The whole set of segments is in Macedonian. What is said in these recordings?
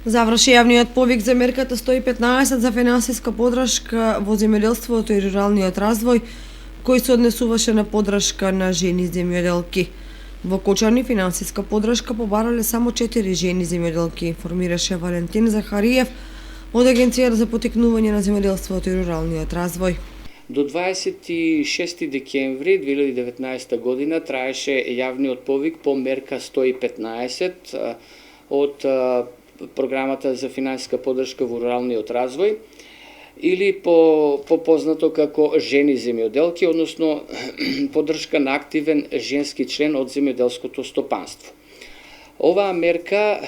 Заврши јавниот повик за мерката 115 за финансиска подршка во земјоделството и руралниот развој, кој се однесуваше на подршка на жени земјоделки. Во Кочани финансиска подршка побарале само 4 жени земјоделки, информираше Валентин Захариев од Агенцијата за потикнување на земјоделството и руралниот развој. До 26 декември 2019 година траеше јавниот повик по мерка 115 од програмата за финансиска подршка во руралниот развој или познато како жени земјоделки, односно подршка на активен женски член од земјоделското стопанство. Оваа мерка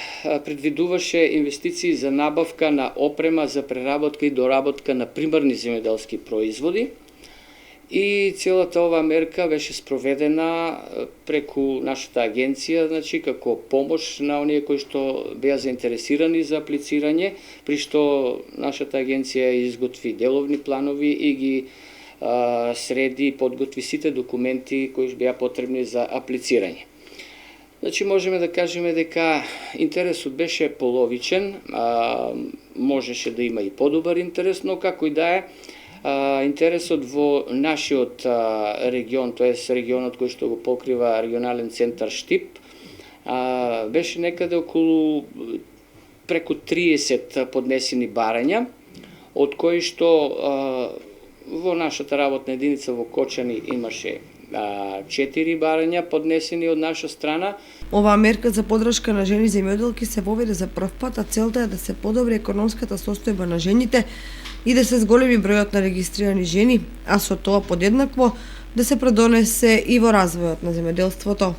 предвидуваше инвестиции за набавка на опрема за преработка и доработка на примарни земјоделски производи и целата оваа мерка беше спроведена преку нашата агенција, значи како помош на оние кои што беа заинтересирани за аплицирање, при што нашата агенција изготви деловни планови и ги среди и подготви сите документи кои беа потребни за аплицирање. Значи можеме да кажеме дека интересот беше половичен, можеше да има и подобар интерес, но како и да е, интересот во нашиот регион, тоест регионот кој што го покрива регионален центар Штип, беше некаде околу преку 30 поднесени барања, од кои што во нашата работна единица во Кочани имаше 4 барања поднесени од наша страна. Оваа мерка за подршка на жени земјоделки се воведе за прв пат, а целта е да се подобри економската состојба на жените и да се зголеми бројот на регистрирани жени, а со тоа подеднакво да се предонесе и во развојот на земјоделството.